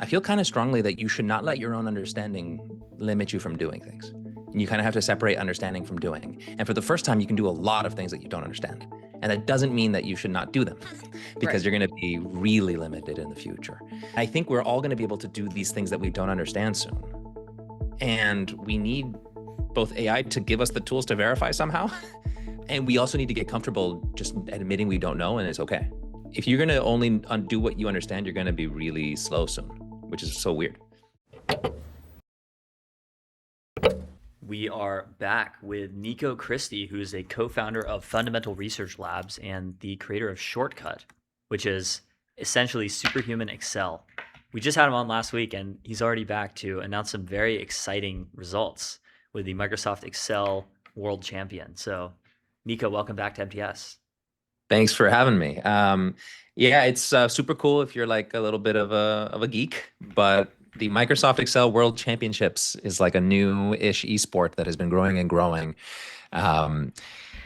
I feel kind of strongly that you should not let your own understanding limit you from doing things. And you kind of have to separate understanding from doing. And for the first time, you can do a lot of things that you don't understand. And that doesn't mean that you should not do them because Right. you're going to be really limited in the future. I think we're all going to be able to do these things that we don't understand soon. And we need both AI to give us the tools to verify somehow. And we also need to get comfortable just admitting we don't know, and it's okay. If you're going to only do what you understand, you're going to be really slow soon, which is so weird. We are back with Nico Christie, who is a co-founder of Fundamental Research Labs and the creator of Shortcut, which is essentially Superhuman Excel. We just had him on last week, and he's already back to announce some very exciting results with the Microsoft Excel World Champion. So, Nico, welcome back to MTS. Thanks for having me. Yeah, it's super cool if you're like a little bit of a geek, but the Microsoft Excel World Championships is like a new-ish esport that has been growing and growing. And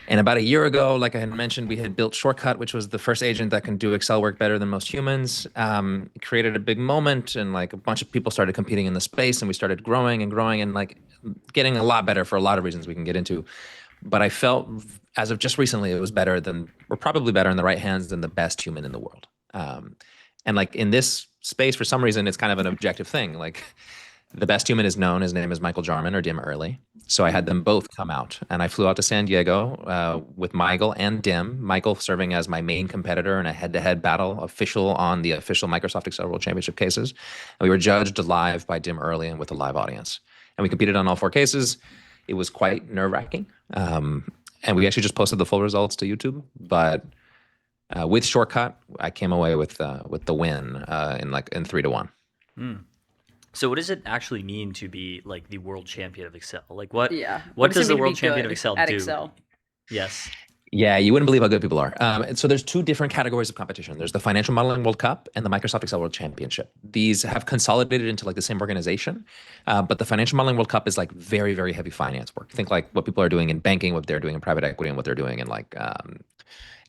about a year ago, like I had mentioned, we had built Shortcut, which was the first agent that can do Excel work better than most humans. It created a big moment, and like a bunch of people started competing in the space, and we started growing and growing and like getting a lot better for a lot of reasons we can get into. But I felt, as of just recently, it was better than, or probably better in the right hands than the best human in the world. And like in this space, for some reason, it's kind of an objective thing. Like the best human is known. His name is Michael Jarman or Dim Early. So I had them both come out, and I flew out to San Diego with Michael and Dim. Michael serving as my main competitor in a head-to-head battle, official on the official Microsoft Excel World Championship cases. And we were judged live by Dim Early and with a live audience. And we competed on all 4 cases. It was quite nerve-wracking. And we actually just posted the full results to YouTube. But with Shortcut, I came away with the win in 3-1. So what does it actually mean to be like the world champion of Excel? Like what Yeah. what does does it the mean to be world champion of good Excel at do? Excel? Yes. Yeah, you wouldn't believe how good people are. So there's 2 different categories of competition. There's the Financial Modeling World Cup and the Microsoft Excel World Championship. These have consolidated into like the same organization, but the Financial Modeling World Cup is like very, very heavy finance work. Think like what people are doing in banking, what they're doing in private equity, and what they're doing in like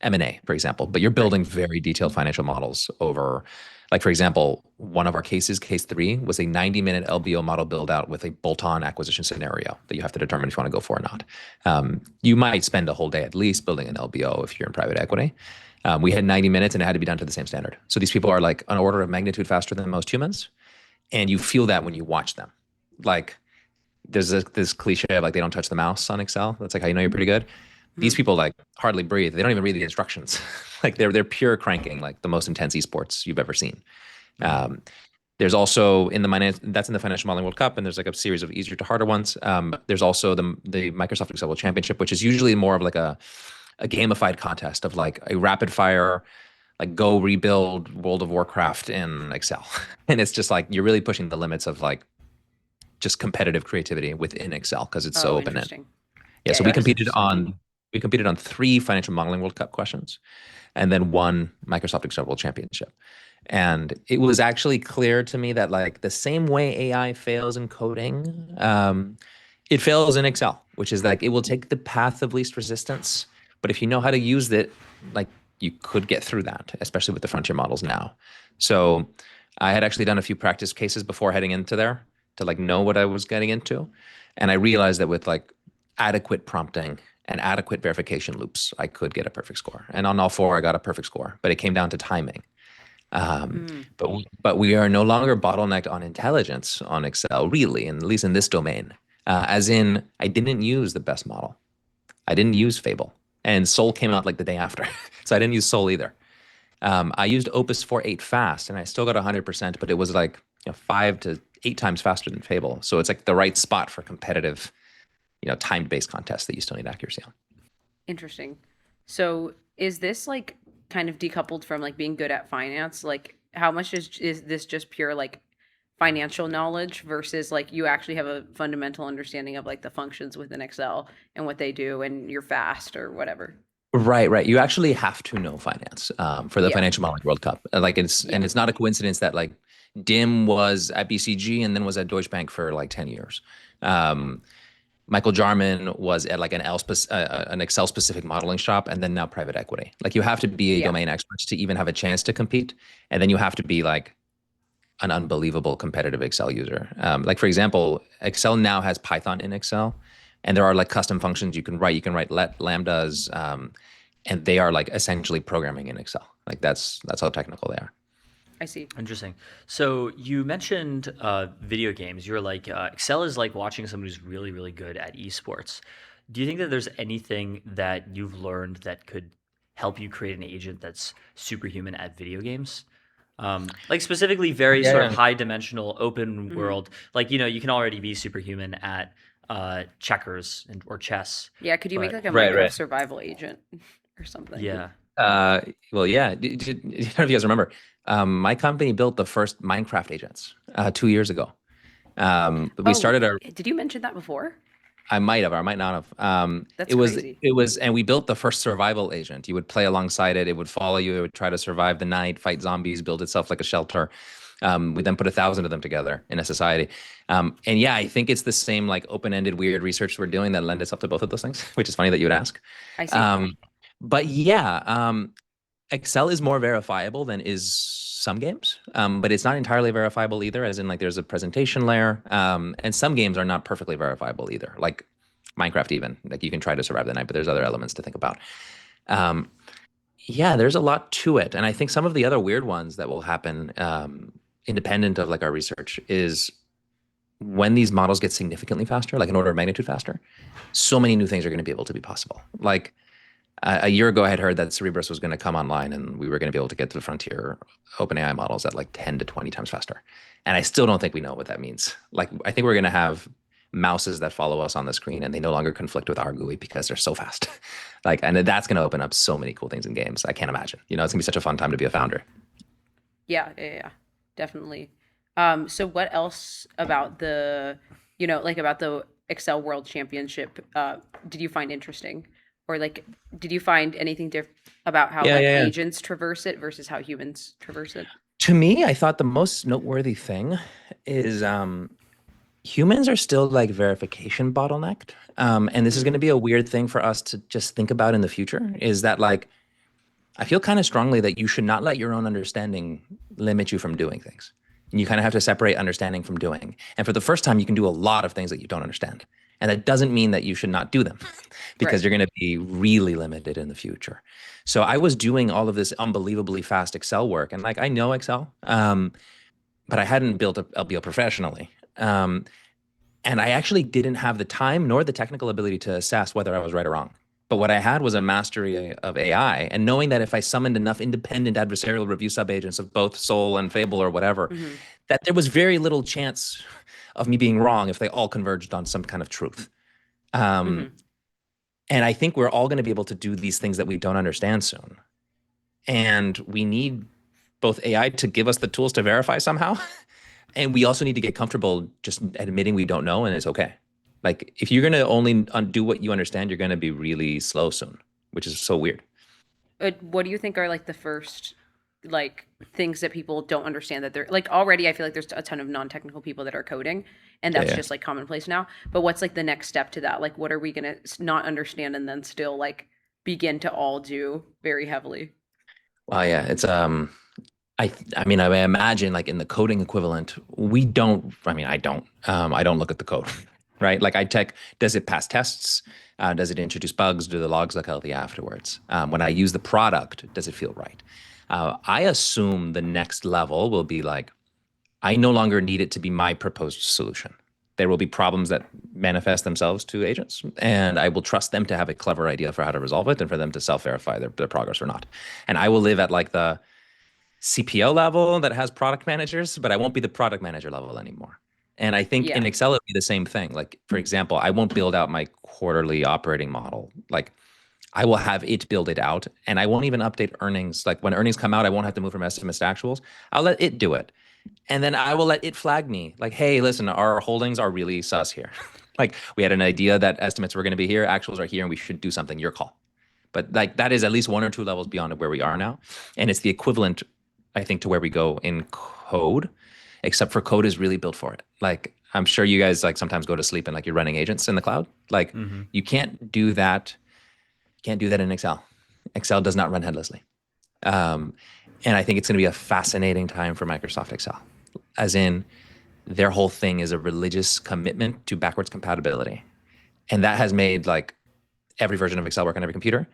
M&A, for example. But you're building very detailed financial models over, like for example, one of our cases, case 3, was a 90-minute LBO model build out with a bolt-on acquisition scenario that you have to determine if you want to go for or not. You might spend a whole day at least building an LBO if you're in private equity. We had 90 minutes and it had to be done to the same standard. So these people are like an order of magnitude faster than most humans. And you feel that when you watch them. Like there's this cliche of like they don't touch the mouse on Excel. That's like how you know you're pretty good. These people like hardly breathe. They don't even read the instructions. Like they're pure cranking, like the most intense esports you've ever seen. There's also that's in the Financial Modeling World Cup, and there's like a series of easier to harder ones. There's also the Microsoft Excel World Championship, which is usually more of like a gamified contest of like a rapid fire, like go rebuild World of Warcraft in Excel. And it's just like you're really pushing the limits of like just competitive creativity within Excel because it's so open-ended. Interesting. Yeah, so Yeah, we competed on 3 Financial Modeling World Cup questions, and then 1 Microsoft Excel World Championship. And it was actually clear to me that like the same way AI fails in coding, it fails in Excel, which is like it will take the path of least resistance, but if you know how to use it, like you could get through that, especially with the frontier models now. So I had actually done a few practice cases before heading into there to like know what I was getting into, and I realized that with like adequate prompting and adequate verification loops, I could get a perfect score. And on all 4, I got a perfect score, but it came down to timing. But we are no longer bottlenecked on intelligence on Excel, really, and at least in this domain. As in, I didn't use the best model. I didn't use Fable. And Sol came out like the day after. So I didn't use Sol either. I used Opus 4.8 fast, and I still got 100%, but it was like 5 to 8 times faster than Fable. So it's like the right spot for competitive time-based contests that you still need accuracy on. Interesting. So is this like kind of decoupled from like being good at finance? Like how much is this just pure like financial knowledge versus like you actually have a fundamental understanding of like the functions within Excel and what they do and you're fast or whatever? Right. You actually have to know finance for the Yeah. Financial Modeling World Cup. And it's not a coincidence that like Dim was at BCG and then was at Deutsche Bank for like 10 years. Michael Jarman was at like an Excel specific modeling shop and then now private equity. Like you have to be a domain expert to even have a chance to compete. And then you have to be like an unbelievable competitive Excel user. Like for example, Excel now has Python in Excel, and there are like custom functions you can write. You can write let lambdas, and they are like essentially programming in Excel. Like that's how technical they are. I see. Interesting. So you mentioned video games. You're like Excel is like watching someone who's really, really good at esports. Do you think that there's anything that you've learned that could help you create an agent that's superhuman at video games? Like specifically very Yeah, sort of yeah. high dimensional open Mhm. world. Like, you know, you can already be superhuman at checkers or chess. Yeah, could you make But like a Right, Minecraft right. survival agent or something? yeah. Uh, well, yeah. I don't know if you guys remember, my company built the first Minecraft agents 2 years ago. But we Oh, started our did you mention that before? I might have, or I might not have. That's It was, crazy. and we built the first survival agent. You would play alongside it. It would follow you. It would try to survive the night, fight zombies, build itself like a shelter. We then put 1,000 of them together in a society. And yeah, I think it's the same like open-ended weird research we're doing that lend itself to both of those things, which is funny that you would ask. I see. Um, but yeah, Excel is more verifiable than is some games, but it's not entirely verifiable either, as in like there's a presentation layer, and some games are not perfectly verifiable either, like Minecraft even. Like you can try to survive the night, but there's other elements to think about. Um, yeah, there's a lot to it. And I think some of the other weird ones that will happen, independent of like our research, is when these models get significantly faster, like an order of magnitude faster, so many new things are going to be able to be possible. Like a year ago, I had heard that Cerebras was going to come online and we were going to be able to get to the frontier OpenAI models at like 10 to 20 times faster. And I still don't think we know what that means. Like, I think we're going to have mouses that follow us on the screen and they no longer conflict with our GUI because they're so fast. Like, and that's going to open up so many cool things in games. I can't imagine. You know, it's going to be such a fun time to be a founder. Yeah, definitely. So what else about the, like about the Excel World Championship, did you find interesting? Or like, did you find anything about how Yeah, like yeah, yeah. agents traverse it versus how humans traverse it? To me, I thought the most noteworthy thing is humans are still like verification bottlenecked. And this is going to Mm, be a weird thing for us to just think about in the future is that like, I feel kind of strongly that you should not let your own understanding limit you from doing things. And you kind of have to separate understanding from doing. And for the first time, you can do a lot of things that you don't understand. And that doesn't mean that you should not do them because right. you're going to be really limited in the future. So I was doing all of this unbelievably fast Excel work. And like, I know Excel, but I hadn't built a LBO professionally. And I actually didn't have the time nor the technical ability to assess whether I was right or wrong. But what I had was a mastery of AI and knowing that if I summoned enough independent adversarial review subagents of both Soul and Fable or whatever, Hmm. that there was very little chance of me being wrong if they all converged on some kind of truth. Um, Hmm. and I think we're all going to be able to do these things that we don't understand soon. And we need both AI to give us the tools to verify somehow. And we also need to get comfortable just admitting we don't know and it's okay. Like if you're going to only undo what you understand, you're going to be really slow soon, which is so weird. What do you think are like the first like things that people don't understand that they're like already I feel like there's a ton of non-technical people that are coding and Yeah, that's yeah. just like commonplace now. But what's like the next step to that? Like what are we gonna not understand and then still like begin to all do very heavily? Well, yeah, it's I mean, I imagine like in the coding equivalent, we don't, I don't look at the code, right? Like I check, does it pass tests? Does it introduce bugs? Do the logs look healthy afterwards? When I use the product, does it feel right? I assume the next level will be like, I no longer need it to be my proposed solution. There will be problems that manifest themselves to agents, and I will trust them to have a clever idea for how to resolve it and for them to self-verify their progress or not. And I will live at like the CPO level that has product managers, but I won't be the product manager level anymore. And I think in Yeah. Excel, it'd be the same thing. Like, for example, I won't build out my quarterly operating model. Like, I will have it build it out and I won't even update earnings. Like, when earnings come out, I won't have to move from estimates to actuals. I'll let it do it. And then I will let it flag me like, hey, listen, our holdings are really sus here. Like, we had an idea that estimates were going to be here, actuals are here, and we should do something. Your call. But like that is at least one or two levels beyond where we are now. And it's the equivalent, I think, to where we go in code, except for code is really built for it. Like I'm sure you guys like sometimes go to sleep and like you're running agents in the cloud. Like Hmm. you can't do that. Can't do that in Excel. Excel does not run headlessly. Um, and I think it's going to be a fascinating time for Microsoft Excel. as in their whole thing is a religious commitment to backwards compatibility. And that has made like every version of Excel work on every computer.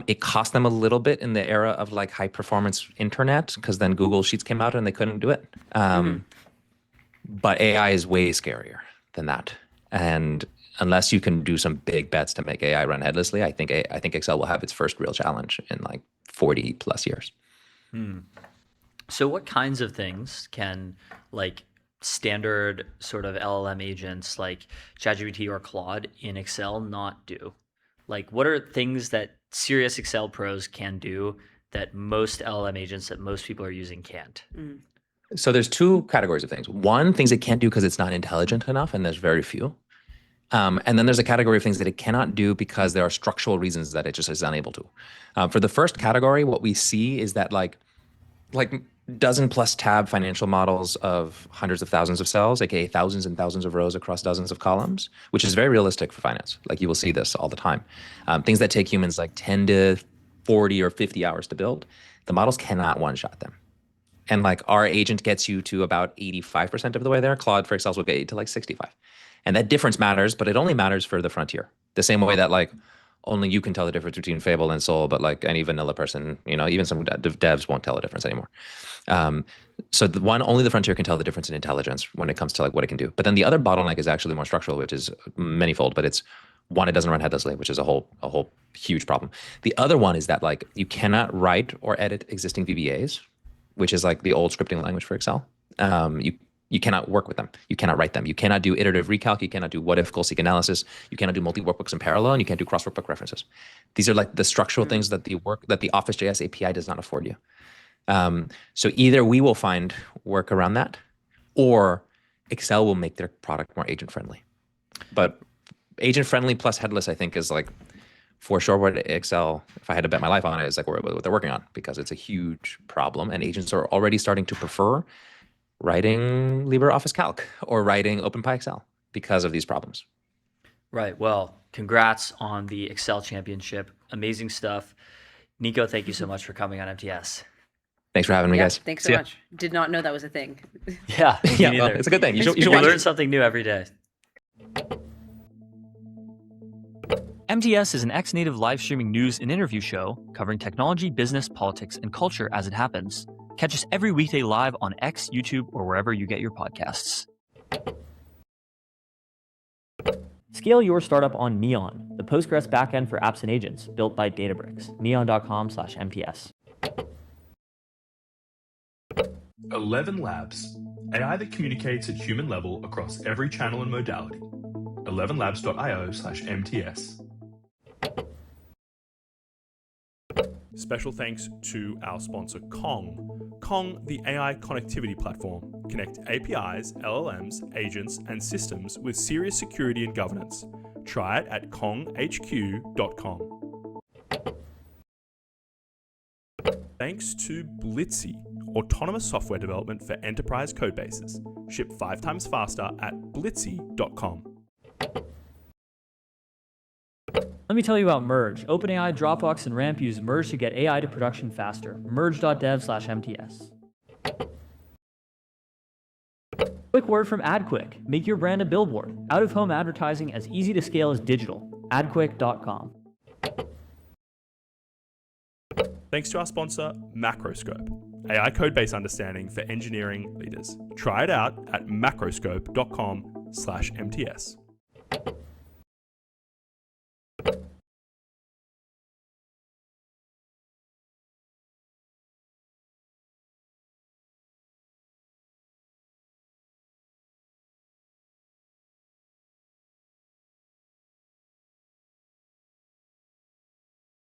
It cost them a little bit in the era of like high performance internet, because then Google Sheets came out and they couldn't do it. But AI is way scarier than that. And unless you can do some big bets to make AI run headlessly, I think Excel will have its first real challenge in like 40 plus years. So what kinds of things can like standard sort of LLM agents like ChatGPT or Claude in Excel not do? Like what are things that serious Excel pros can do that most LLM agents that most people are using can't? So there's two categories of things. One, things it can't do because it's not intelligent enough, and there's very few. And then there's a category of things that it cannot do because there are structural reasons that it just is unable to. For the first category, what we see is that like dozen plus tab financial models of hundreds of thousands of cells, aka thousands and thousands of rows across dozens of columns, which is very realistic for finance. Like you will see this all the time. Things that take humans like 10 to 40 or 50 hours to build, the models cannot one-shot them. And like our agent gets you to about 85% of the way there. Claude for Excel will get you to like 65. And that difference matters, but it only matters for the frontier. The same way that like only you can tell the difference between Fable and Soul, but like any vanilla person, even some devs won't tell the difference anymore. So only the frontier can tell the difference in intelligence when it comes to like what it can do. But then the other bottleneck is actually more structural, which is manyfold, but it's one, it doesn't run headlessly, which is a whole huge problem. The other one is that like you cannot write or edit existing VBAs, which is like the old scripting language for Excel. You cannot work with them. You cannot write them. You cannot do iterative recalc. You cannot do what-if goal-seek analysis. You cannot do multi-workbooks in parallel, and you can't do cross-workbook references. These are like the structural things that the Office.js API does not afford you. So either we will find work around that, or Excel will make their product more agent-friendly. But agent-friendly plus headless, I think, is like for sure what Excel, if I had to bet my life on it, is like what they're working on, because it's a huge problem, and agents are already starting to prefer writing LibreOffice Calc or writing OpenPyXL because of these problems. Right. Well, congrats on the Excel championship. Amazing stuff. Nico, thank you so much for coming on MTS. Thanks for having me, guys. Thanks so much. Did not know that was a thing. Yeah, yeah, well, it's a good thing. You should learn something new every day. MTS is an ex-native live streaming news and interview show covering technology, business, politics, and culture as it happens. Catch us every weekday live on X, YouTube, or wherever you get your podcasts. Scale your startup on Neon, the Postgres backend for apps and agents built by Databricks. Neon.com/MTS. 11 Labs, AI that communicates at human level across every channel and modality. 11labs.io/MTS. Special thanks to our sponsor Kong. Kong, the AI connectivity platform. Connect APIs, LLMs, agents, and systems with serious security and governance. Try it at konghq.com. Thanks to Blitzy, autonomous software development for enterprise codebases. Ship 5 times faster at blitzy.com. Let me tell you about Merge. OpenAI, Dropbox, and Ramp use Merge to get AI to production faster. Merge.dev/MTS. Quick word from AdQuick. Make your brand a billboard. Out-of-home advertising as easy to scale as digital. AdQuick.com. Thanks to our sponsor, Macroscope, AI codebase understanding for engineering leaders. Try it out at macroscope.com/MTS.